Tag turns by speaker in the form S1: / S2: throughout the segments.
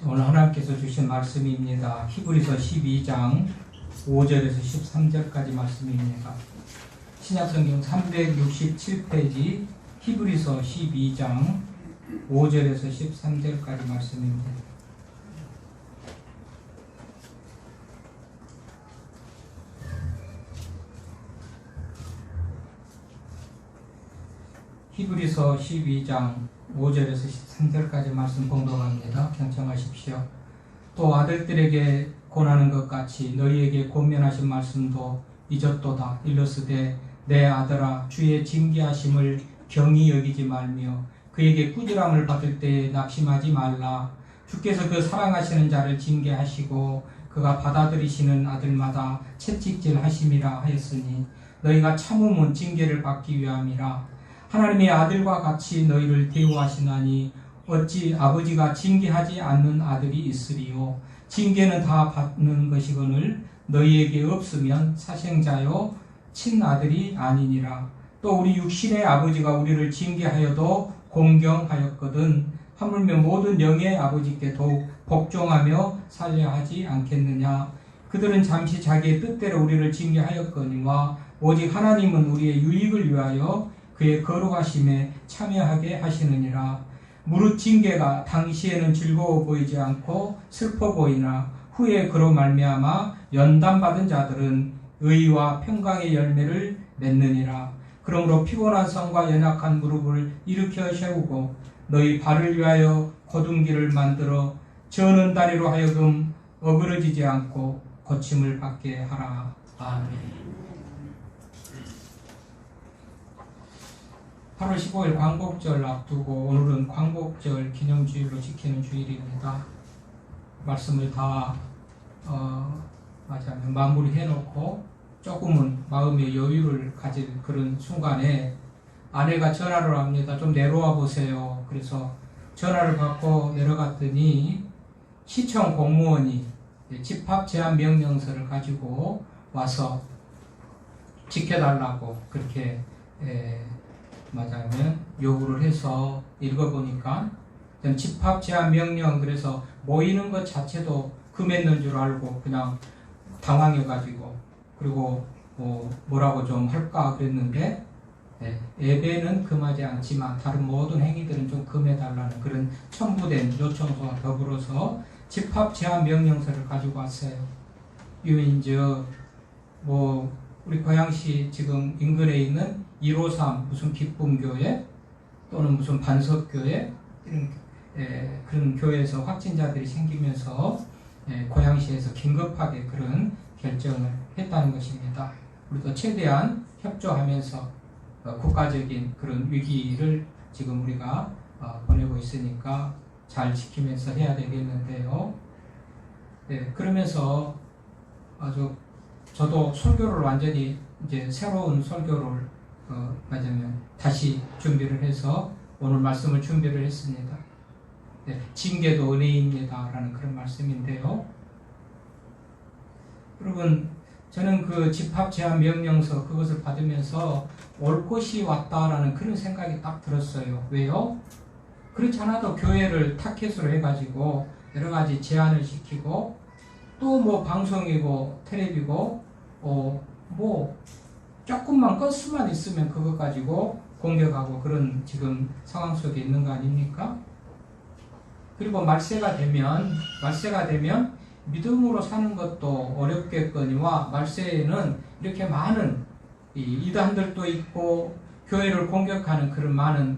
S1: 오늘 하나님께서 주신 말씀입니다. 히브리서 12장 5절에서 13절까지 말씀입니다. 신약성경 367페이지 히브리서 12장 5절에서 13절까지 말씀입니다. 히브리서 12장 5절에서 13절까지 말씀 봉독합니다. 경청하십시오. 또 아들들에게 권하는 것 같이 너희에게 권면하신 말씀도 잊었도다. 일러스되 내 아들아 주의 징계하심을 경히 여기지 말며 그에게 꾸지람을 받을 때에 낙심하지 말라. 주께서 그 사랑하시는 자를 징계하시고 그가 받아들이시는 아들마다 채찍질 하심이라 하였으니 너희가 참음은 징계를 받기 위함이라. 하나님의 아들과 같이 너희를 대우하시나니 어찌 아버지가 징계하지 않는 아들이 있으리요. 징계는 다 받는 것이거늘 너희에게 없으면 사생자요 친아들이 아니니라. 또 우리 육신의 아버지가 우리를 징계하여도 공경하였거든 하물며 모든 영의 아버지께 더욱 복종하며 살려 하지 않겠느냐. 그들은 잠시 자기의 뜻대로 우리를 징계하였거니와 오직 하나님은 우리의 유익을 위하여 그의 거룩하심에 참여하게 하시느니라. 무릇 징계가 당시에는 즐거워 보이지 않고 슬퍼 보이나 후에 그로 말미암아 연단받은 자들은 의와 평강의 열매를 맺느니라. 그러므로 피곤한 성과 연약한 무릎을 일으켜 세우고 너희 발을 위하여 거둔기를 만들어 저는 다리로 하여금 어그러지지 않고 고침을 받게 하라. 아멘. 8월 15일 광복절 앞두고 오늘은 광복절 기념주일로 지키는 주일입니다. 말씀을 다 맞아요. 마무리해놓고 조금은 마음의 여유를 가질 그런 순간에 아내가 전화를 합니다. 좀 내려와 보세요. 그래서 전화를 받고 내려갔더니 시청 공무원이 집합 제한 명령서를 가지고 와서 지켜달라고 그렇게 맞아면 요구를 해서 읽어보니까 집합 제한 명령, 그래서 모이는 것 자체도 금했는 줄 알고 그냥 당황해가지고 그리고 뭐라고 좀 할까 그랬는데 예배는 금하지 않지만 다른 모든 행위들은 좀 금해달라는 그런 첨부된 요청서와 더불어서 집합 제한 명령서를 가지고 왔어요. 유인즉 우리 고양시 지금 인근에 있는 153 무슨 기쁨교회 또는 무슨 반석교회 이런 그런 교회에서 확진자들이 생기면서 고양시에서 긴급하게 그런 결정을 했다는 것입니다. 우리도 최대한 협조하면서 국가적인 그런 위기를 지금 우리가 보내고 있으니까 잘 지키면서 해야 되겠는데요. 그러면서 아주 저도 설교를 완전히 이제 새로운 설교를 맞으면 다시 준비를 해서 오늘 말씀을 준비를 했습니다. 징계도 은혜입니다 라는 그런 말씀인데요. 여러분, 저는 그 집합 제한 명령서 그것을 받으면서 올 것이 왔다라는 그런 생각이 딱 들었어요. 왜요? 그렇지 않아도 교회를 타켓으로 해가지고 여러 가지 제한을 시키고 또 방송이고 텔레비고 조금만 건수만 있으면 그것 가지고 공격하고 그런 지금 상황 속에 있는 거 아닙니까? 그리고 말세가 되면 믿음으로 사는 것도 어렵겠거니와 말세에는 이렇게 많은 이단들도 있고 교회를 공격하는 그런 많은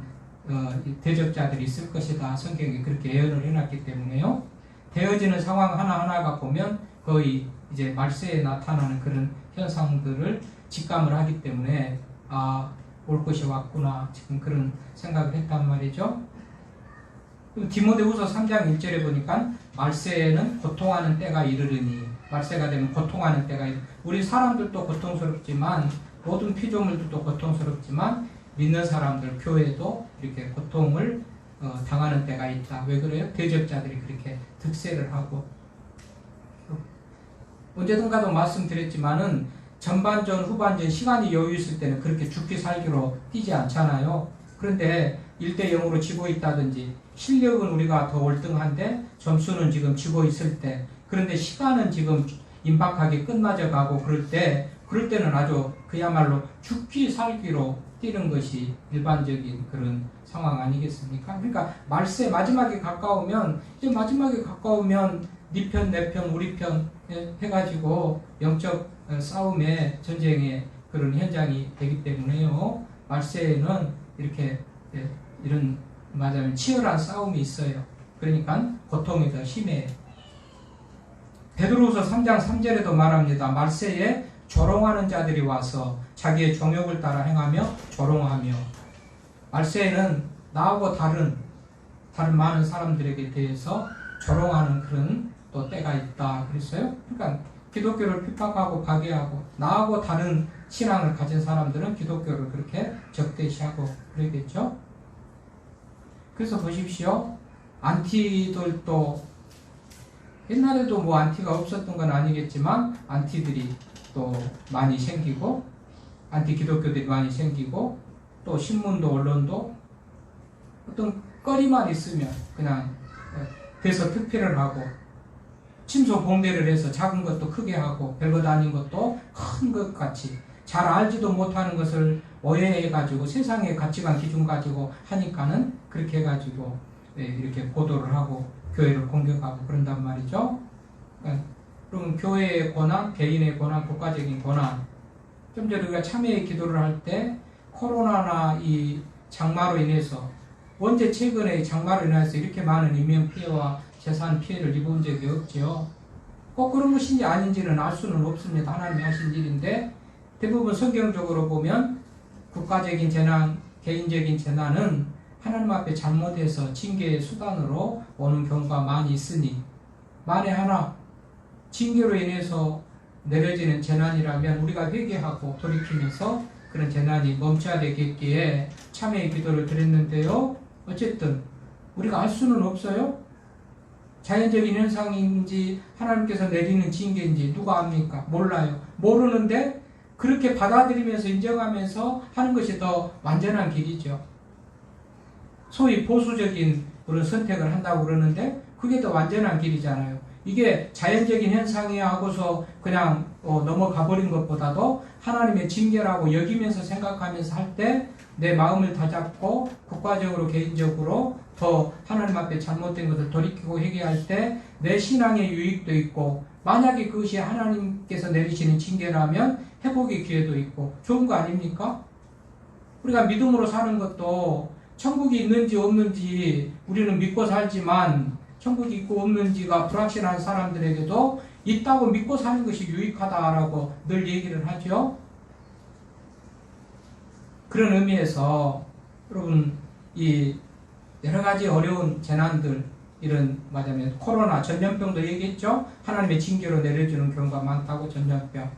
S1: 대적자들이 있을 것이다. 성경이 그렇게 예언을 해놨기 때문에요. 되어지는 상황 하나하나가 보면 거의 이제 말세에 나타나는 그런 현상들을 직감을 하기 때문에 올 것이 왔구나 지금 그런 생각을 했단 말이죠. 디모데후서 3장 1절에 보니까 말세에는 고통하는 때가 이르르니 말세가 되면 고통하는 때가 우리 사람들도 고통스럽지만 모든 피조물들도 고통스럽지만 믿는 사람들 교회도 이렇게 고통을 당하는 때가 있다. 왜 그래요? 대적자들이 그렇게 득세를 하고 언제든가도 말씀드렸지만은 전반전 후반전 시간이 여유 있을 때는 그렇게 죽기 살기로 뛰지 않잖아요. 그런데 1대 0으로 지고 있다든지 실력은 우리가 더 월등한데 점수는 지금 지고 있을 때, 그런데 시간은 지금 임박하게 끝나져 가고 그럴 때는 아주 그야말로 죽기 살기로 뛰는 것이 일반적인 그런 상황 아니겠습니까? 그러니까 말세 마지막에 가까우면 네 편, 내 편, 우리 편 해가지고 영적 싸움의 전쟁의 그런 현장이 되기 때문에요. 말세에는 이렇게 이런 말하자면 치열한 싸움이 있어요. 그러니까 고통이 더 심해요. 베드로후서 3장 3절에도 말합니다. 말세에 조롱하는 자들이 와서 자기의 정욕을 따라 행하며 조롱하며. 말세에는 나하고 다른 많은 사람들에게 대해서 조롱하는 그런 또 때가 있다 그랬어요. 그러니까 기독교를 핍박하고 파괴하고 나하고 다른 신앙을 가진 사람들은 기독교를 그렇게 적대시하고 그러겠죠. 그래서 보십시오. 안티들도 옛날에도 뭐 안티가 없었던 건 아니겠지만 안티들이 또 많이 생기고 안티 기독교들이 많이 생기고 또 신문도 언론도 어떤 거리만 있으면 그냥 돼서 특필을 하고 침소 봉대를 해서 작은 것도 크게 하고 별것 아닌 것도 큰 것 같이 잘 알지도 못하는 것을 오해해가지고 세상의 가치관 기준 가지고 하니까는 그렇게 해가지고 이렇게 보도를 하고 교회를 공격하고 그런단 말이죠. 그럼 교회의 권한, 개인의 권한, 국가적인 권한. 좀 전에 우리가 참회의 기도를 할 때 코로나나 이 장마로 인해서 언제 최근에 장마로 인해서 이렇게 많은 인명 피해와 재산 피해를 입은 적이 없죠. 꼭 그런 것인지 아닌지는 알 수는 없습니다. 하나님이 하신 일인데 대부분 성경적으로 보면 국가적인 재난, 개인적인 재난은 하나님 앞에 잘못해서 징계의 수단으로 오는 경우가 많이 있으니 만에 하나 징계로 인해서 내려지는 재난이라면 우리가 회개하고 돌이키면서 그런 재난이 멈춰야 되겠기에 참회의 기도를 드렸는데요. 어쨌든 우리가 알 수는 없어요. 자연적인 현상인지 하나님께서 내리는 징계인지 누가 압니까? 몰라요. 모르는데 그렇게 받아들이면서 인정하면서 하는 것이 더 완전한 길이죠. 소위 보수적인 그런 선택을 한다고 그러는데 그게 더 완전한 길이잖아요. 이게 자연적인 현상이야 하고서 그냥 넘어가 버린 것보다도 하나님의 징계라고 여기면서 생각하면서 할 때 내 마음을 다잡고 국가적으로 개인적으로 더 하나님 앞에 잘못된 것을 돌이키고 회개할 때 내 신앙의 유익도 있고 만약에 그것이 하나님께서 내리시는 징계라면 회복의 기회도 있고 좋은 거 아닙니까? 우리가 믿음으로 사는 것도 천국이 있는지 없는지 우리는 믿고 살지만 천국이 있고 없는지가 불확실한 사람들에게도 있다고 믿고 사는 것이 유익하다라고 늘 얘기를 하죠. 그런 의미에서 여러분 이 여러 가지 어려운 재난들 이런 말하자면 코로나 전염병도 얘기했죠. 하나님의 징계로 내려주는 경우가 많다고 전염병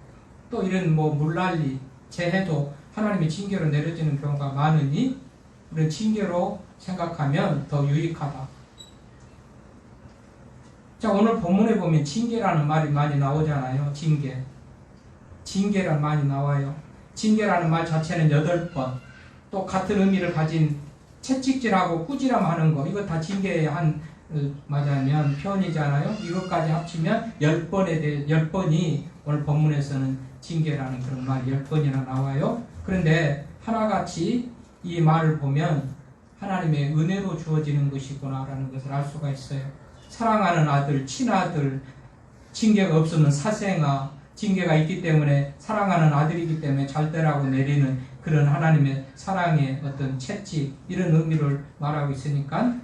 S1: 또 이런 뭐 물난리 재해도 하나님의 징계로 내려지는 경우가 많으니 우리는 징계로 생각하면 더 유익하다. 자, 오늘 본문에 보면 징계라는 말이 많이 나오잖아요. 징계란 말이 나와요. 징계라는 말 자체는 8번. 또 같은 의미를 가진 채찍질하고 꾸지람하는 거. 이거 다 징계의 한 말하자면 표현이잖아요. 이것까지 합치면 10번이 오늘 본문에서는 징계라는 그런 말이 10번이나 나와요. 그런데 하나같이 이 말을 보면 하나님의 은혜로 주어지는 것이구나라는 것을 알 수가 있어요. 사랑하는 아들, 친아들, 징계가 없으면 사생아, 징계가 있기 때문에 사랑하는 아들이기 때문에 잘 되라고 내리는 그런 하나님의 사랑의 어떤 채찍 이런 의미를 말하고 있으니까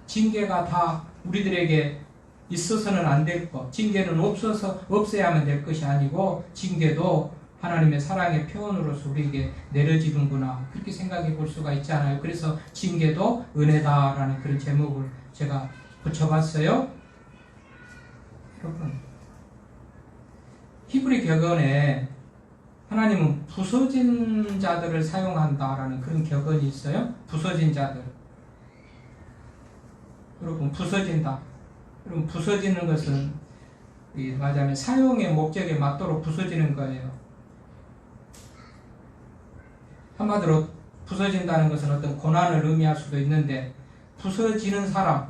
S1: 징계가 다 우리들에게 있어서는 안 될 것, 징계는 없어야만 될 것이 아니고 징계도 하나님의 사랑의 표현으로서 우리에게 내려지는구나 그렇게 생각해 볼 수가 있잖아요. 그래서 징계도 은혜다라는 그런 제목을 제가 붙여봤어요. 여러분 히브리 격언에 하나님은 부서진 자들을 사용한다라는 그런 격언이 있어요. 부서진 자들. 여러분 부서진다. 여러분 부서지는 것은 말하자면 사용의 목적에 맞도록 부서지는 거예요. 한마디로 부서진다는 것은 어떤 고난을 의미할 수도 있는데, 부서지는 사람,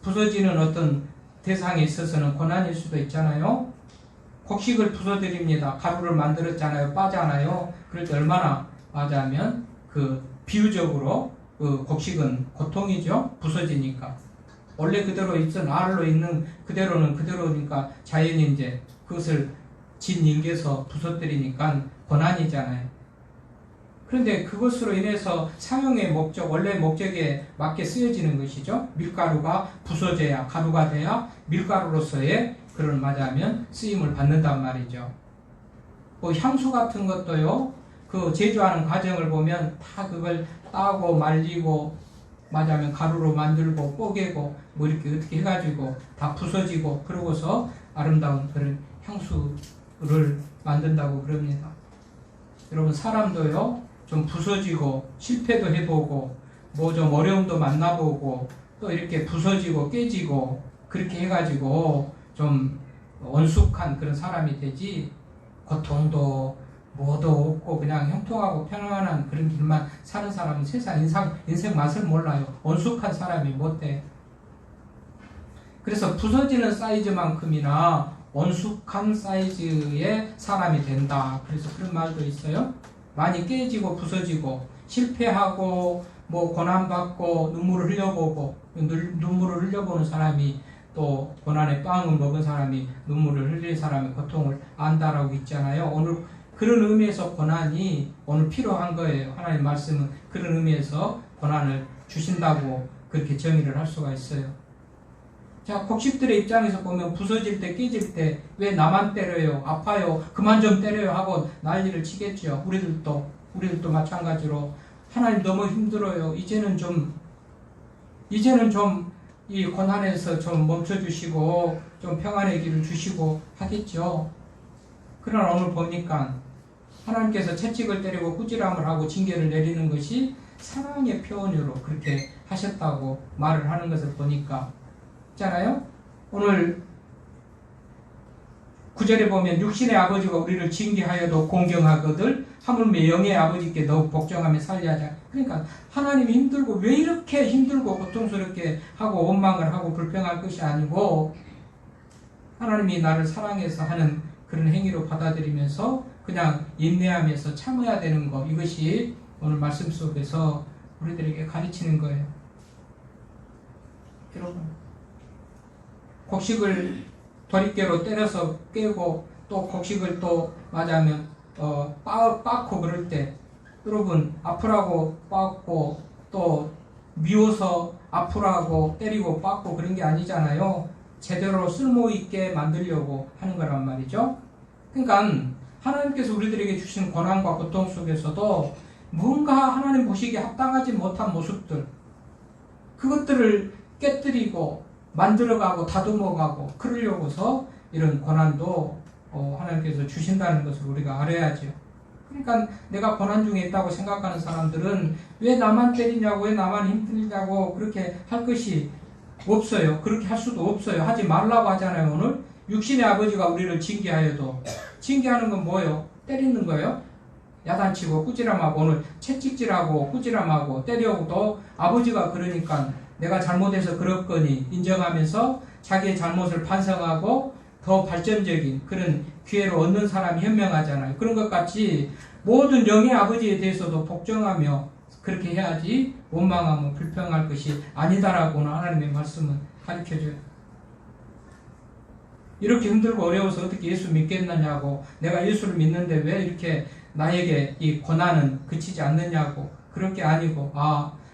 S1: 부서지는 어떤 대상에 있어서는 고난일 수도 있잖아요. 곡식을 부서뜨립니다. 가루를 만들었잖아요. 빠잖아요. 그럴 때 얼마나 빠자면 비유적으로 곡식은 고통이죠. 부서지니까. 원래 그대로 있던 알로 있는 그대로는 그대로니까 자연이 이제 그것을 짓뭉개서 부서뜨리니까 고난이잖아요. 그런데 그것으로 인해서 사용의 목적, 원래 목적에 맞게 쓰여지는 것이죠. 밀가루가 부서져야, 가루가 돼야 밀가루로서의 그런 맞아면 쓰임을 받는단 말이죠. 향수 같은 것도요, 제조하는 과정을 보면 다 그걸 따고 말리고 맞아면 가루로 만들고 뽀개고 이렇게 어떻게 해가지고 다 부서지고 그러고서 아름다운 그런 향수를 만든다고 그럽니다. 여러분, 사람도요 좀 부서지고 실패도 해보고 좀 어려움도 만나보고 또 이렇게 부서지고 깨지고 그렇게 해가지고 좀 원숙한 그런 사람이 되지, 고통도 뭐도 없고 그냥 형통하고 편안한 그런 길만 사는 사람은 세상 인생 맛을 몰라요. 원숙한 사람이 못 돼. 그래서 부서지는 사이즈만큼이나 원숙한 사이즈의 사람이 된다. 그래서 그런 말도 있어요. 많이 깨지고 부서지고 실패하고 고난받고 눈물을 흘려보고, 눈물을 흘려보는 사람이 또 고난의 빵을 먹은 사람이 눈물을 흘린 사람의 고통을 안다라고 있잖아요. 오늘 그런 의미에서 고난이 오늘 필요한 거예요. 하나님 말씀은 그런 의미에서 고난을 주신다고 그렇게 정의를 할 수가 있어요. 자, 곡식들의 입장에서 보면 부서질 때 깨질 때 왜 나만 때려요, 아파요, 그만 좀 때려요 하고 난리를 치겠죠. 우리들도 마찬가지로 하나님 너무 힘들어요, 이제는 좀 이 고난에서 좀 멈춰주시고 좀 평안의 길을 주시고 하겠죠. 그러나 오늘 보니까 하나님께서 채찍을 때리고 꾸지람을 하고 징계를 내리는 것이 사랑의 표현으로 그렇게 하셨다고 말을 하는 것을 보니까 있잖아요. 오늘 9절에 보면 육신의 아버지가 우리를 징계하여도 공경하거든 하물며 영의 아버지께 더욱 복종하며 살려하자. 그러니까 하나님이 힘들고 왜 이렇게 힘들고 고통스럽게 하고 원망을 하고 불평할 것이 아니고, 하나님이 나를 사랑해서 하는 그런 행위로 받아들이면서 그냥 인내하면서 참아야 되는 것, 이것이 오늘 말씀 속에서 우리들에게 가르치는 거예요. 여러분, 곡식을 도리깨로 때려서 깨고 또 곡식을 또 맞으면 빻고 그럴 때, 여러분, 아프라고 빻고 또 미워서 아프라고 때리고 빻고 그런 게 아니잖아요. 제대로 쓸모있게 만들려고 하는 거란 말이죠. 그러니까 하나님께서 우리들에게 주신 고난과 고통 속에서도 뭔가 하나님 보시기에 합당하지 못한 모습들, 그것들을 깨뜨리고 만들어가고 다듬어가고 그러려고서 이런 고난도 하나님께서 주신다는 것을 우리가 알아야죠. 그러니까 내가 고난 중에 있다고 생각하는 사람들은 왜 나만 때리냐고, 왜 나만 힘들냐고 그렇게 할 것이 없어요. 그렇게 할 수도 없어요. 하지 말라고 하잖아요. 오늘 육신의 아버지가 우리를 징계하여도, 징계하는 건 뭐예요? 때리는 거예요. 야단치고 꾸지람하고, 오늘 채찍질하고 꾸지람하고 때려도 아버지가 그러니까 내가 잘못해서 그렇거니 인정하면서 자기의 잘못을 반성하고 더 발전적인 그런 기회를 얻는 사람이 현명하잖아요. 그런 것 같이 모든 영의 아버지에 대해서도 복종하며 그렇게 해야지 원망하면 불평할 것이 아니다라고는 하나님의 말씀은 가르쳐줘요. 이렇게 힘들고 어려워서 어떻게 예수 믿겠느냐고, 내가 예수를 믿는데 왜 이렇게 나에게 이 고난은 그치지 않느냐고, 그럴 게 아니고,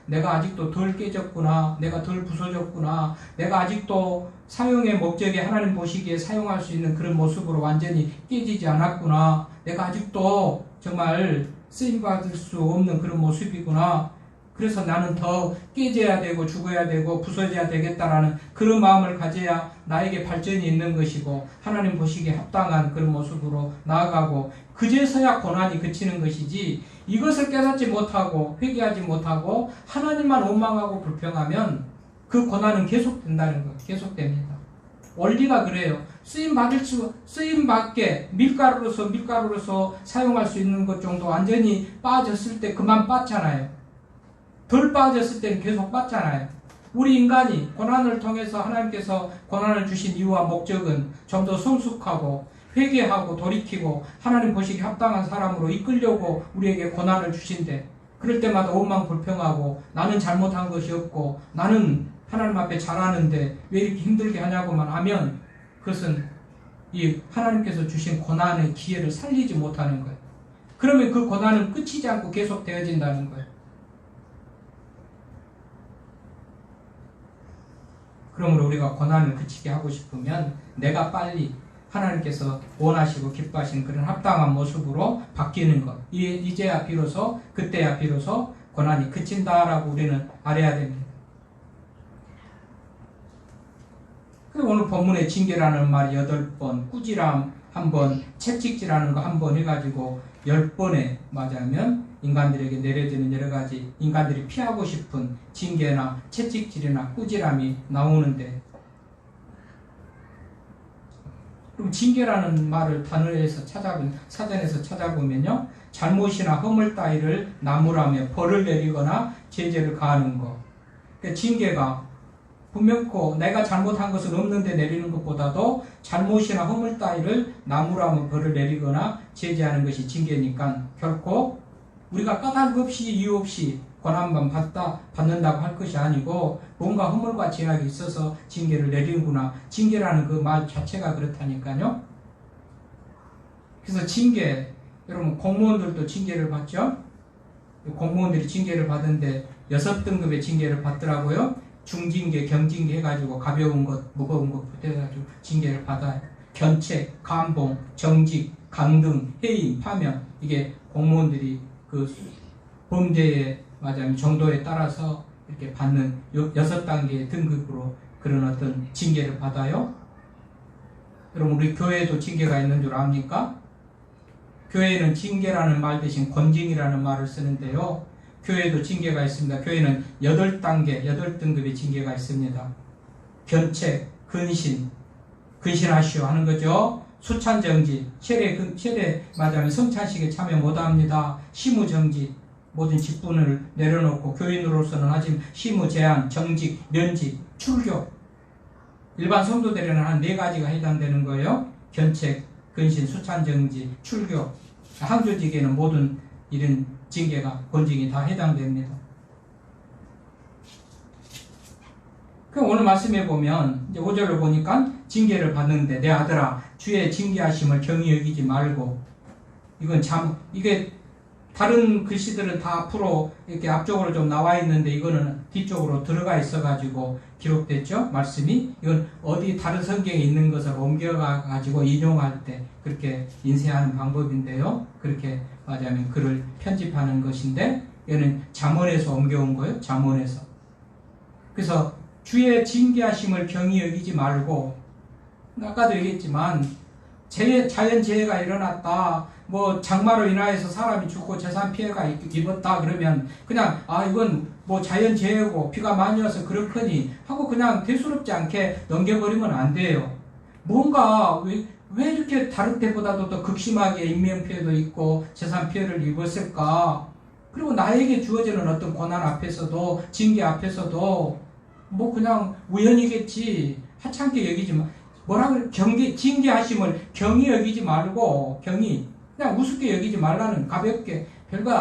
S1: 내가 아직도 덜 깨졌구나, 내가 덜 부서졌구나, 내가 아직도 사용의 목적에 하나님 보시기에 사용할 수 있는 그런 모습으로 완전히 깨지지 않았구나, 내가 아직도 정말 쓰임받을 수 없는 그런 모습이구나, 그래서 나는 더 깨져야 되고 죽어야 되고 부서져야 되겠다라는 그런 마음을 가져야 나에게 발전이 있는 것이고 하나님 보시기에 합당한 그런 모습으로 나아가고, 그제서야 고난이 그치는 것이지, 이것을 깨닫지 못하고 회개하지 못하고 하나님만 원망하고 불평하면 그 고난은 계속된다는 거, 계속됩니다. 원리가 그래요. 쓰임받게 밀가루로서 사용할 수 있는 것 정도 완전히 빠졌을 때 그만 빻잖아요. 덜 빠졌을 때는 계속 받잖아요. 우리 인간이 고난을 통해서 하나님께서 고난을 주신 이유와 목적은 좀 더 성숙하고 회개하고 돌이키고 하나님 보시기에 합당한 사람으로 이끌려고 우리에게 고난을 주신대. 그럴 때마다 원망 불평하고 나는 잘못한 것이 없고 나는 하나님 앞에 잘하는데 왜 이렇게 힘들게 하냐고만 하면 그것은 이 하나님께서 주신 고난의 기회를 살리지 못하는 거예요. 그러면 그 고난은 끝이지 않고 계속 되어진다는 거예요. 그러므로 우리가 고난을 그치게 하고 싶으면 내가 빨리 하나님께서 원하시고 기뻐하시는 그런 합당한 모습으로 바뀌는 것. 이제야 비로소, 그때야 비로소 고난이 그친다라고 우리는 알아야 됩니다. 그리고 오늘 본문에 징계라는 말이 8번, 꾸지람 1번, 채찍질하는 거 1번 해가지고 10번에 맞으면 인간들에게 내려지는 여러 가지 인간들이 피하고 싶은 징계나 채찍질이나 꾸지람이 나오는데, 그럼 징계라는 말을 단어에서 사전에서 찾아보면요, 잘못이나 허물 따위를 나무라며 벌을 내리거나 제재를 가하는 것. 그러니까 징계가 분명코 내가 잘못한 것은 없는데 내리는 것보다도 잘못이나 허물 따위를 나무라며 벌을 내리거나 제재하는 것이 징계니까 결코 우리가 까닭 없이 이유 없이 고난만 받는다고 할 것이 아니고 뭔가 허물과 제약이 있어서 징계를 내리는구나. 징계라는 그 말 자체가 그렇다니까요. 그래서 징계, 여러분 공무원들도 징계를 받죠. 공무원들이 징계를 받는데 6등급의 징계를 받더라고요. 중징계, 경징계 해가지고 가벼운 것, 무거운 것 해가지고 징계를 받아요. 견책, 감봉, 정직, 강등, 해임, 파면, 이게 공무원들이 그 범죄의 맞아요. 정도에 따라서 이렇게 받는 6단계의 등급으로 그런 어떤 징계를 받아요. 여러분 우리 교회에도 징계가 있는 줄 압니까? 교회는 징계라는 말 대신 권징이라는 말을 쓰는데요. 교회에도 징계가 있습니다. 교회는 8단계, 8등급의 징계가 있습니다. 견책, 근신하시오 하는 거죠. 수찬정지, 세례 맞으면 성찬식에 참여 못합니다. 시무정지, 모든 직분을 내려놓고 교인으로서는 하지만 시무 제한, 정직, 면직, 출교, 일반 성도들에는 한 4가지가 해당되는 거예요. 견책, 근신, 수찬정지, 출교. 항조직에는 모든 이런 징계가, 권징이 다 해당됩니다. 그럼 오늘 말씀해 보면 이제 5절로 보니까 징계를 받는데 내 아들아 주의 징계하심을 경히 여기지 말고, 이건 이게 다른 글씨들은 다 앞으로 이렇게 앞쪽으로 좀 나와 있는데 이거는 뒤쪽으로 들어가 있어가지고 기록됐죠? 말씀이. 이건 어디 다른 성경에 있는 것을 옮겨가지고 인용할 때 그렇게 인쇄하는 방법인데요. 그렇게 맞으면 글을 편집하는 것인데, 이거는 잠언에서 옮겨온 거예요. 잠언에서. 그래서 주의 징계하심을 경히 여기지 말고, 아까도 얘기했지만 자연재해가 일어났다, 뭐 장마로 인하여서 사람이 죽고 재산 피해가 입었다 그러면 그냥 이건 뭐 자연재해고 비가 많이 와서 그렇거니 하고 그냥 대수롭지 않게 넘겨버리면 안 돼요. 뭔가 왜 이렇게 다른 때보다도 더 극심하게 인명피해도 있고 재산 피해를 입었을까? 그리고 나에게 주어지는 어떤 고난 앞에서도, 징계 앞에서도 뭐 그냥 우연이겠지 하찮게 여기지 마. 뭐라고 징계하심을 경히 여기지 말고, 그냥 우습게 여기지 말라는, 가볍게 별것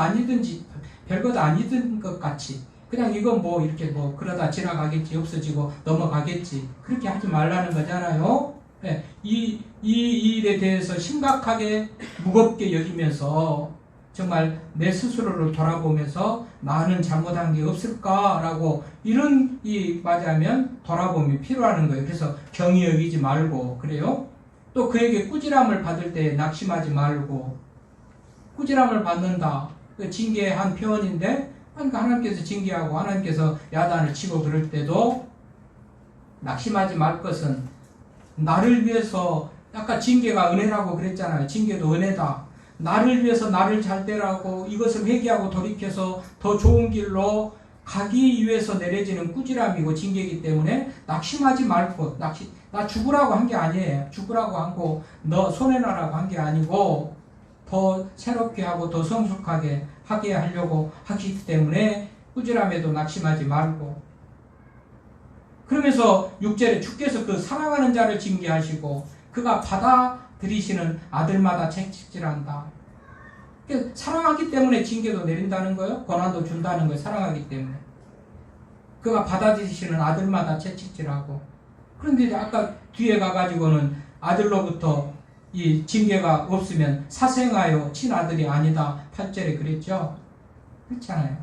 S1: 아니던 것 같이 그냥 이건 뭐 이렇게 뭐 그러다 지나가겠지, 없어지고 넘어가겠지, 그렇게 하지 말라는 거잖아요. 네, 이 일에 대해서 심각하게 무겁게 여기면서 정말 내 스스로를 돌아보면서 나는 잘못한 게 없을까라고 이런 맞으면 돌아봄이 필요한 거예요. 그래서 경히 여기지 말고 그래요. 또 그에게 꾸지람을 받을 때 낙심하지 말고, 꾸지람을 받는다. 그 징계한 표현인데, 그러니까 하나님께서 징계하고 하나님께서 야단을 치고 그럴 때도 낙심하지 말 것은 나를 위해서, 아까 징계가 은혜라고 그랬잖아요. 징계도 은혜다. 나를 위해서 나를 잘 되라고 이것을 회개하고 돌이켜서 더 좋은 길로 가기 위해서 내려지는 꾸지람이고 징계이기 때문에 낙심하지 말고, 나 죽으라고 한 게 아니에요. 죽으라고 하고 너 손해나라고 한 게 아니고 더 새롭게 하고 더 성숙하게 하게 하려고 하기 때문에 꾸지람에도 낙심하지 말고. 그러면서 6절에 주께서 그 사랑하는 자를 징계하시고 그가 받아들이시는 아들마다 채찍질한다. 사랑하기 때문에 징계도 내린다는 거예요. 고난도 준다는 거예요. 사랑하기 때문에. 그가 받아들이시는 아들마다 채찍질하고. 그런데 이제 아까 뒤에 가가지고는 아들로부터 이 징계가 없으면 사생하여 친아들이 아니다. 8절에 그랬죠. 그렇잖아요.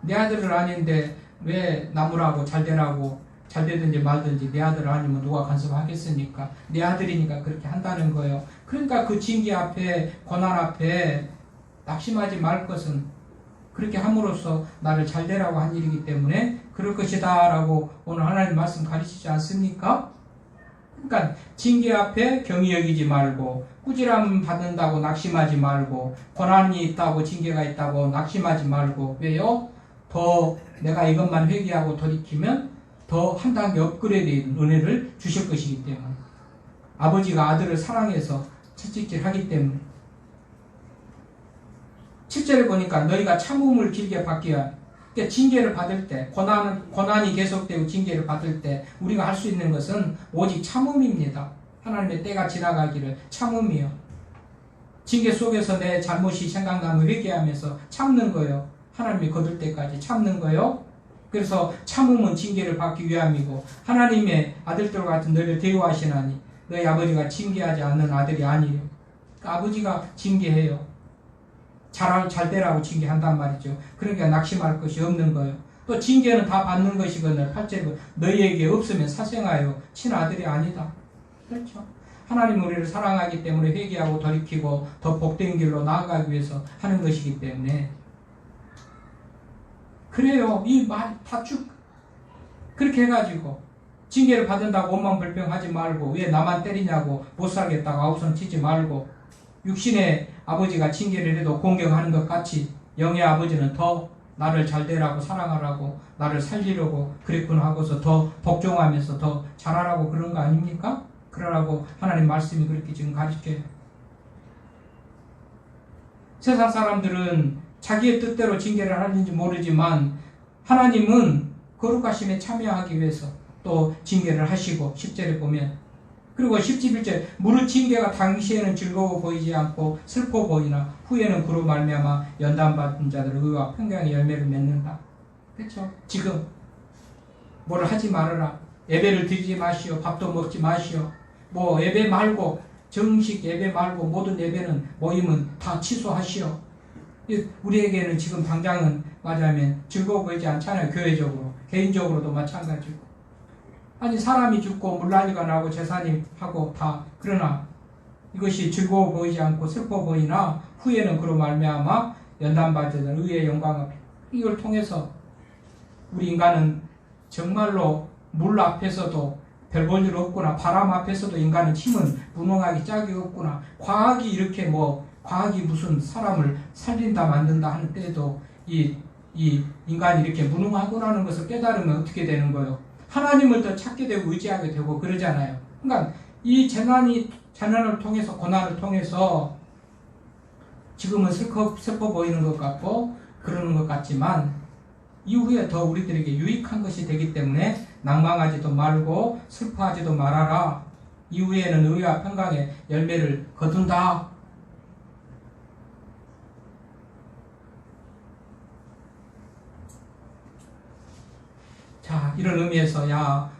S1: 내 아들은 아닌데 왜 나무라고 잘되라고, 잘되든지 말든지 내 아들 아니면 누가 간섭하겠습니까? 내 아들이니까 그렇게 한다는 거예요. 그러니까 그 징계 앞에, 고난 앞에 낙심하지 말 것은 그렇게 함으로써 나를 잘되라고 한 일이기 때문에 그럴 것이다 라고 오늘 하나님 말씀 가르치지 않습니까? 그러니까 징계 앞에 경히 여기지 말고, 꾸지람 받는다고 낙심하지 말고, 고난이 있다고 징계가 있다고 낙심하지 말고. 왜요? 더 내가 이것만 회개하고 돌이키면 더 한 단계 업그레이드된 은혜를 주실 것이기 때문에. 아버지가 아들을 사랑해서 채찍질하기 때문에. 7절에 보니까 너희가 참음을 길게 받기야. 그러니까 징계를 받을 때, 고난이 계속되고 징계를 받을 때 우리가 할 수 있는 것은 오직 참음입니다. 하나님의 때가 지나가기를 참음이요. 징계 속에서 내 잘못이 생각나면 회개하면서 참는 거예요. 하나님이 거둘 때까지 참는 거예요. 그래서 참음은 징계를 받기 위함이고, 하나님의 아들들과 같은 너희를 대우하시나니 너희 아버지가 징계하지 않는 아들이 아니에요. 그러니까 아버지가 징계해요. 잘 되라고 징계한단 말이죠. 그러니까 낙심할 것이 없는 거예요. 또 징계는 다 받는 것이거늘 8절에 너희에게 없으면 사생하여 친아들이 아니다. 그렇죠. 하나님 우리를 사랑하기 때문에 회개하고 돌이키고 더 복된 길로 나아가기 위해서 하는 것이기 때문에. 그래요. 이 말 다 쭉 그렇게 해가지고 징계를 받는다고 옷만 불평하지 말고, 왜 나만 때리냐고 못 살겠다고 아우성 치지 말고, 육신의 아버지가 징계를 해도 공경하는 것 같이 영의 아버지는 더 나를 잘되라고 사랑하라고 나를 살리려고 그랬구나 하고서 더 복종하면서 더 잘하라고 그런 거 아닙니까? 그러라고 하나님 말씀이 그렇게 지금 가르쳐요. 세상 사람들은 자기의 뜻대로 징계를 하는지 모르지만 하나님은 거룩하심에 참여하기 위해서 또 징계를 하시고, 10절에 보면, 그리고 11절 무릇 징계가 당시에는 즐거워 보이지 않고 슬퍼 보이나 후에는 그로 말미암아 연단받은 자들의 의와 평강의 열매를 맺는다. 그렇죠? 지금 뭐를 하지 말아라. 예배를 드리지 마시오. 밥도 먹지 마시오. 뭐 예배 말고, 정식 예배 말고 모든 예배는 모임은 다 취소하시오. 우리에게는 지금 당장은 말하자면 즐거워 보이지 않잖아요. 교회적으로, 개인적으로도 마찬가지고. 아니 사람이 죽고 물난리가 나고 재산이 하고 다, 그러나 이것이 즐거워 보이지 않고 슬퍼 보이나 후에는 그로 말미암아 연단받은 의의 영광을, 이걸 통해서 우리 인간은 정말로 물 앞에서도 별 볼 일 없구나, 바람 앞에서도 인간은 힘은 무능하기 짝이 없구나, 과학이 이렇게 과학이 무슨 사람을 살린다 만든다 하는 때에도 이 인간이 이렇게 무능하구나는 것을 깨달으면 어떻게 되는 거예요? 하나님을 더 찾게 되고 의지하게 되고 그러잖아요. 그러니까 이 재난을 통해서, 고난을 통해서 지금은 슬퍼 보이는 것 같고 그러는 것 같지만 이후에 더 우리들에게 유익한 것이 되기 때문에 낭망하지도 말고 슬퍼하지도 말아라. 이후에는 의와 평강의 열매를 거둔다. 자, 이런 의미에서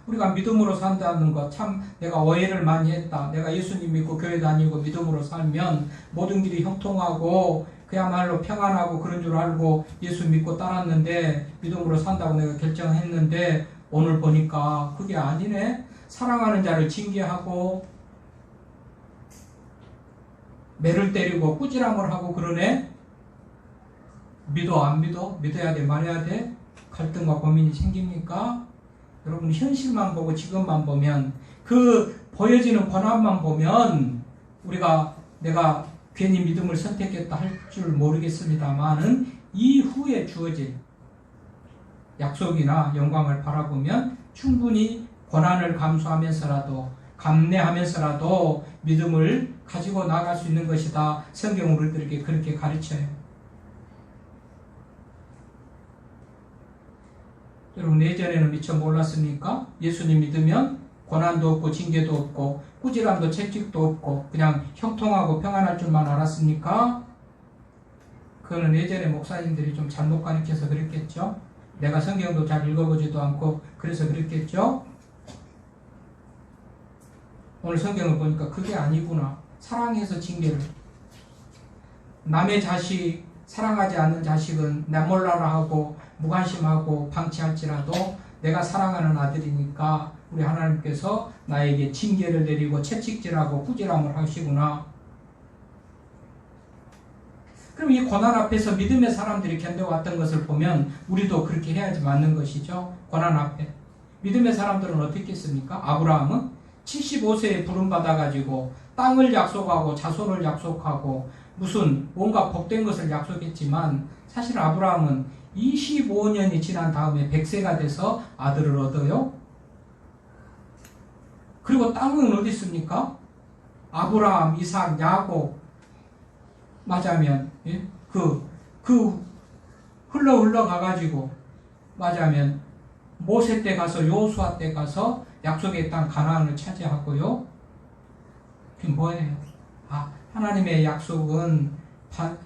S1: 우리가 믿음으로 산다는 것, 참 내가 오해를 많이 했다. 내가 예수님 믿고 교회 다니고 믿음으로 살면 모든 길이 형통하고 그야말로 평안하고 그런 줄 알고 예수 믿고 따랐는데, 믿음으로 산다고 내가 결정했는데 오늘 보니까 그게 아니네. 사랑하는 자를 징계하고 매를 때리고 꾸지람을 하고 그러네. 믿어 안 믿어? 믿어야 돼 말해야 돼? 갈등과 고민이 생깁니까? 여러분 현실만 보고 지금만 보면, 그 보여지는 고난만 보면 내가 괜히 믿음을 선택했다 할 줄 모르겠습니다만은 이후에 주어진 약속이나 영광을 바라보면 충분히 고난을 감수하면서라도 감내하면서라도 믿음을 가지고 나갈 수 있는 것이다. 성경은 우리들에게 그렇게 가르쳐요. 여러분 예전에는 미처 몰랐습니까? 예수님 믿으면 고난도 없고 징계도 없고 꾸지람도 채찍도 없고 그냥 형통하고 평안할 줄만 알았습니까? 그거는 예전에 목사님들이 좀 잘못 가르쳐서 그랬겠죠? 내가 성경도 잘 읽어보지도 않고 그래서 그랬겠죠? 오늘 성경을 보니까 그게 아니구나. 사랑해서 징계를. 남의 자식, 사랑하지 않는 자식은 나 몰라라 하고 무관심하고 방치할지라도 내가 사랑하는 아들이니까 우리 하나님께서 나에게 징계를 내리고 채찍질하고 꾸지람을 하시구나. 그럼 이 고난 앞에서 믿음의 사람들이 견뎌왔던 것을 보면 우리도 그렇게 해야지 맞는 것이죠. 고난 앞에. 믿음의 사람들은 어떻게 했습니까? 아브라함은 75세에 부름받아가지고 땅을 약속하고 자손을 약속하고 무슨 뭔가 복된 것을 약속했지만 사실 아브라함은 25년이 지난 다음에 100세가 돼서 아들을 얻어요. 그리고 땅은 어디 있습니까? 아브라함, 이삭, 야곱 맞으면 흘러 가가지고 맞으면 모세 때 가서 여호수아 때 가서 약속의 땅 가나안을 차지하고요. 그게 뭐예요? 하나님의 약속은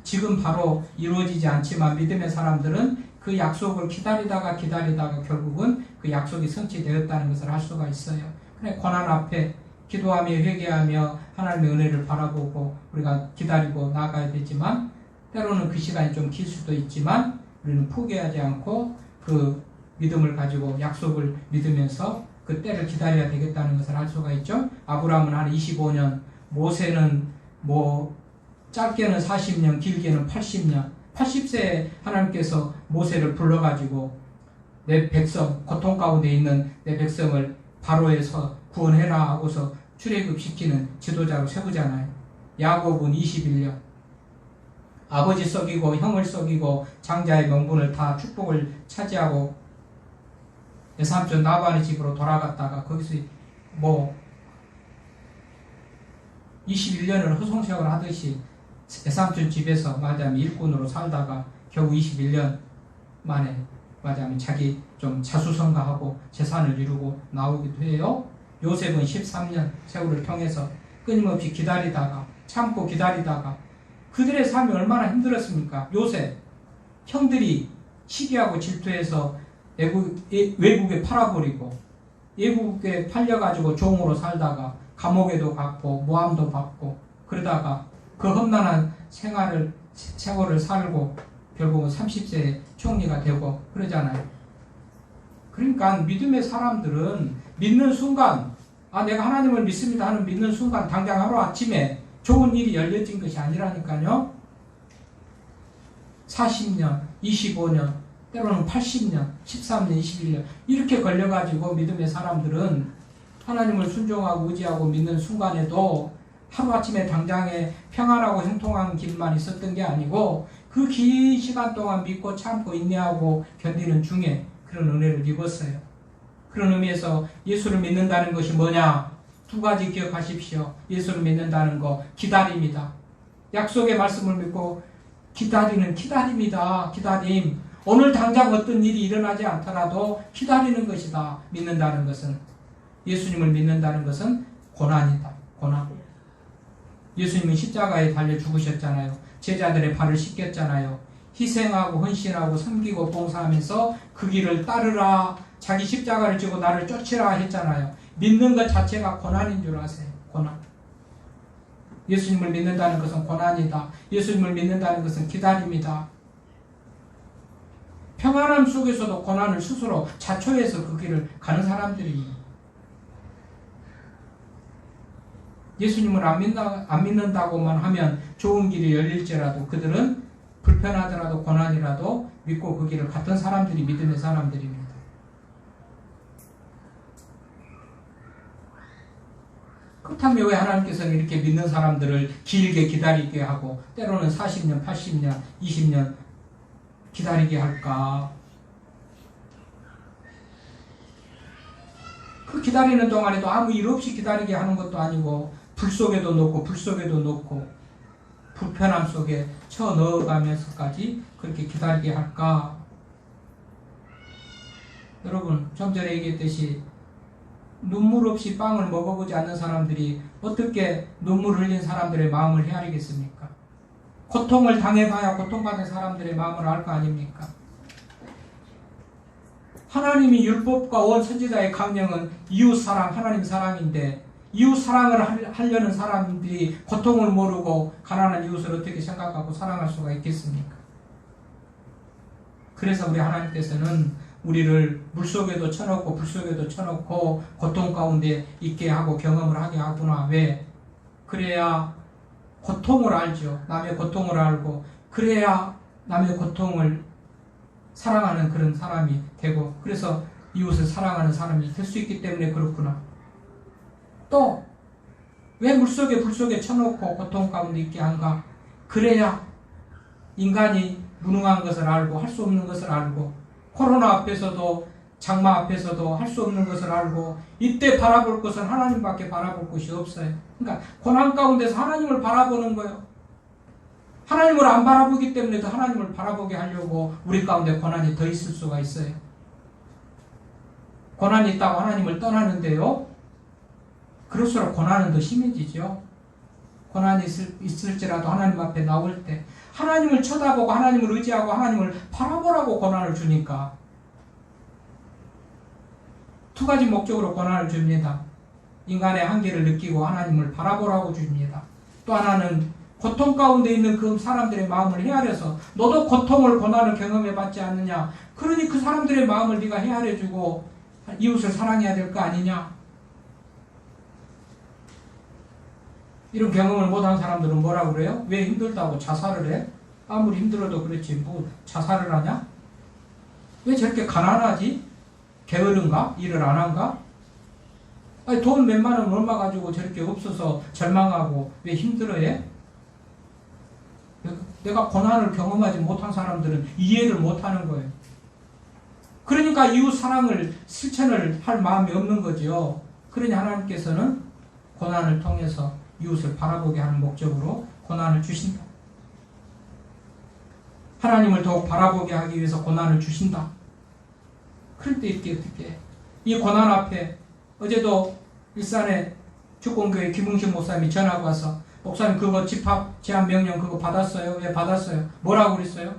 S1: 지금 바로 이루어지지 않지만 믿음의 사람들은 그 약속을 기다리다가 결국은 그 약속이 성취되었다는 것을 알 수가 있어요. 그래 고난 앞에 기도하며 회개하며 하나님의 은혜를 바라보고 우리가 기다리고 나가야 되지만 때로는 그 시간이 좀 길 수도 있지만 우리는 포기하지 않고 그 믿음을 가지고 약속을 믿으면서 그 때를 기다려야 되겠다는 것을 알 수가 있죠. 아브라함은 한 25년, 모세는 짧게는 40년, 길게는 80년, 80세에 하나님께서 모세를 불러가지고 내 백성, 고통 가운데 있는 내 백성을 바로에서 구원해라 하고서 출애굽시키는 지도자로 세우잖아요. 야곱은 21년. 아버지 썩이고 형을 썩이고 장자의 명분을 다 축복을 차지하고 외삼촌 나반의 집으로 돌아갔다가 거기서 21년을 허송세월 하듯이 외삼촌 집에서 맞아면 일꾼으로 살다가 겨우 21년 만에 맞아면 자기 좀 자수성가하고 재산을 이루고 나오기도 해요. 요셉은 13년 세월을 통해서 끊임없이 기다리다가 참고 기다리다가 그들의 삶이 얼마나 힘들었습니까? 요셉 형들이 시기하고 질투해서 외국에 팔아버리고 외국에 팔려가지고 종으로 살다가 감옥에도 갔고 모함도 받고 그러다가 그 험난한 세월을 살고 결국은 30세에 총리가 되고 그러잖아요. 그러니까 믿음의 사람들은 믿는 순간 내가 하나님을 믿습니다 하는 믿는 순간 당장 하루아침에 좋은 일이 열려진 것이 아니라니까요. 40년, 25년, 때로는 80년, 13년, 21년 이렇게 걸려가지고 믿음의 사람들은 하나님을 순종하고 의지하고 믿는 순간에도 하루아침에 당장에 평안하고 형통한 길만 있었던 게 아니고 그 긴 시간 동안 믿고 참고 인내하고 견디는 중에 그런 은혜를 입었어요. 그런 의미에서 예수를 믿는다는 것이 뭐냐? 두 가지 기억하십시오. 예수를 믿는다는 거 기다림이다. 약속의 말씀을 믿고 기다리는 기다림이다. 기다림. 오늘 당장 어떤 일이 일어나지 않더라도 기다리는 것이다. 믿는다는 것은 예수님을 믿는다는 것은 고난이다. 고난. 예수님은 십자가에 달려 죽으셨잖아요. 제자들의 발을 씻겼잖아요. 희생하고 헌신하고 섬기고 봉사하면서 그 길을 따르라. 자기 십자가를 지고 나를 쫓으라 했잖아요. 믿는 것 자체가 고난인 줄 아세요. 고난. 예수님을 믿는다는 것은 고난이다. 예수님을 믿는다는 것은 기다림이다. 평안함 속에서도 고난을 스스로 자초해서 그 길을 가는 사람들입니다. 예수님을 안 믿는다고만 하면 좋은 길이 열릴지라도 그들은 불편하더라도 고난이라도 믿고 그 길을 갔던 사람들이 믿음의 사람들입니다. 그렇다면 왜 하나님께서는 이렇게 믿는 사람들을 길게 기다리게 하고 때로는 40년, 80년, 20년 기다리게 할까? 그 기다리는 동안에도 아무 일 없이 기다리게 하는 것도 아니고 불 속에도 넣고 불 속에도 넣고 불편함 속에 쳐 넣어가면서까지 그렇게 기다리게 할까? 여러분, 좀 전에 얘기했듯이 눈물 없이 빵을 먹어보지 않는 사람들이 어떻게 눈물 흘린 사람들의 마음을 헤아리겠습니까? 고통을 당해봐야 고통받은 사람들의 마음을 알 거 아닙니까? 하나님이 율법과 온 선지자의 강령은 이웃사랑, 하나님 사랑인데 이웃사랑을 하려는 사람들이 고통을 모르고 가난한 이웃을 어떻게 생각하고 사랑할 수가 있겠습니까? 그래서 우리 하나님께서는 우리를 물속에도 쳐넣고 불속에도 쳐넣고 고통 가운데 있게 하고 경험을 하게 하구나. 왜? 그래야 고통을 알죠. 남의 고통을 알고 그래야 남의 고통을 사랑하는 그런 사람이 되고 그래서 이웃을 사랑하는 사람이 될 수 있기 때문에 그렇구나. 또 왜 물속에 불속에 쳐놓고 고통 가운데 있게 한가? 그래야 인간이 무능한 것을 알고 할 수 없는 것을 알고 코로나 앞에서도 장마 앞에서도 할 수 없는 것을 알고 이때 바라볼 것은 하나님밖에 바라볼 곳이 없어요. 그러니까 고난 가운데서 하나님을 바라보는 거예요. 하나님을 안 바라보기 때문에 더 하나님을 바라보게 하려고 우리 가운데 고난이 더 있을 수가 있어요. 고난이 있다고 하나님을 떠나는데요. 그럴수록 고난은 더 심해지죠. 고난이 있을지라도 하나님 앞에 나올 때 하나님을 쳐다보고 하나님을 의지하고 하나님을 바라보라고 고난을 주니까 두 가지 목적으로 고난을 줍니다. 인간의 한계를 느끼고 하나님을 바라보라고 줍니다. 또 하나는 고통 가운데 있는 그 사람들의 마음을 헤아려서 너도 고통을 고난을 경험해봤지 않느냐. 그러니 그 사람들의 마음을 네가 헤아려주고 이웃을 사랑해야 될 거 아니냐. 이런 경험을 못한 사람들은 뭐라고 그래요? 왜 힘들다고 자살을 해? 아무리 힘들어도 그렇지 뭐 자살을 하냐? 왜 저렇게 가난하지? 게으른가? 일을 안 한가? 아니 돈 몇만 원 얼마 가지고 저렇게 없어서 절망하고 왜 힘들어해? 내가 고난을 경험하지 못한 사람들은 이해를 못하는 거예요. 그러니까 이웃 사랑을 실천을 할 마음이 없는 거죠. 그러니 하나님께서는 고난을 통해서 이웃을 바라보게 하는 목적으로 고난을 주신다. 하나님을 더욱 바라보게 하기 위해서 고난을 주신다. 그럴 때 이렇게 어떻게 이 고난 앞에 어제도 일산에 주권교회 김웅식 목사님이 전화가 와서 목사님 그거 집합 제한 명령 그거 받았어요? 왜 받았어요? 뭐라고 그랬어요?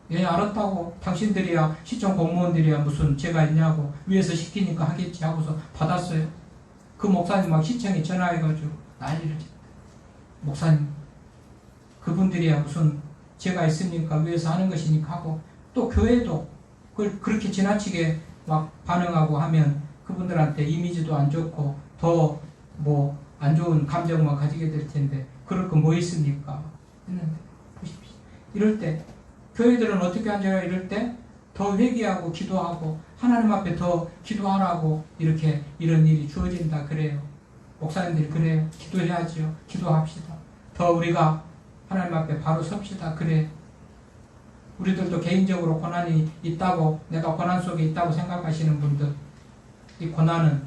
S1: 예 알았다고 당신들이야 시청 공무원들이야 무슨 죄가 있냐고 위에서 시키니까 하겠지 하고서 받았어요. 그 목사님 막 시청에 전화해가지고 난리를 쳤다. 목사님 그분들이야 무슨 죄가 있으니까 위에서 하는 것이니까 하고 또 교회도 그걸 그렇게 지나치게 막 반응하고 하면 그분들한테 이미지도 안 좋고 더 뭐 안 좋은 감정만 가지게 될 텐데 그럴 거 뭐 있습니까? 했는데 보십시오. 이럴 때 교회들은 어떻게 하냐 이럴 때 더 회개하고 기도하고 하나님 앞에 더 기도하라고 이렇게 이런 일이 주어진다 그래요. 목사님들이 그래요. 기도해야죠. 기도합시다. 더 우리가 하나님 앞에 바로 섭시다 그래. 우리들도 개인적으로 고난이 있다고 내가 고난 속에 있다고 생각하시는 분들 이 고난은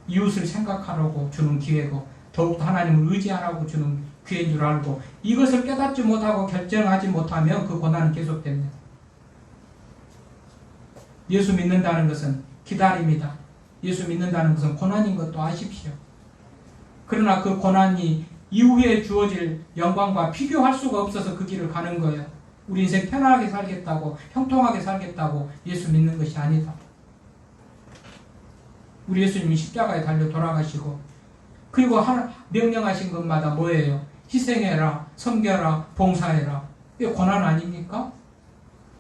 S1: 이웃을 생각하라고 주는 기회고 더욱더 하나님을 의지하라고 주는 기회인 줄 알고 이것을 깨닫지 못하고 결정하지 못하면 그 고난은 계속됩니다. 예수 믿는다는 것은 기다림이다. 예수 믿는다는 것은 고난인 것도 아십시오. 그러나 그 고난이 이후에 주어질 영광과 비교할 수가 없어서 그 길을 가는 거예요. 우리 인생 편안하게 살겠다고 형통하게 살겠다고 예수 믿는 것이 아니다. 우리 예수님이 십자가에 달려 돌아가시고 그리고 명령하신 것마다 뭐예요? 희생해라, 섬겨라, 봉사해라. 이게 고난 아닙니까?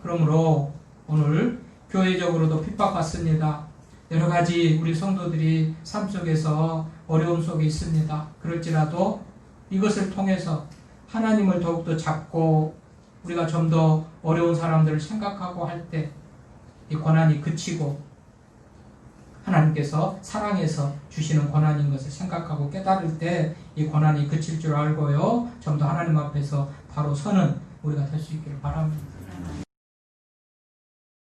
S1: 그러므로 오늘 교회적으로도 핍박받습니다. 여러 가지 우리 성도들이 삶 속에서 어려움 속에 있습니다. 그럴지라도 이것을 통해서 하나님을 더욱더 잡고 우리가 좀 더 어려운 사람들을 생각하고 할 때 이 고난이 그치고 하나님께서 사랑해서 주시는 고난인 것을 생각하고 깨달을 때 이 고난이 그칠 줄 알고요. 좀 더 하나님 앞에서 바로 서는 우리가 될 수 있기를 바랍니다.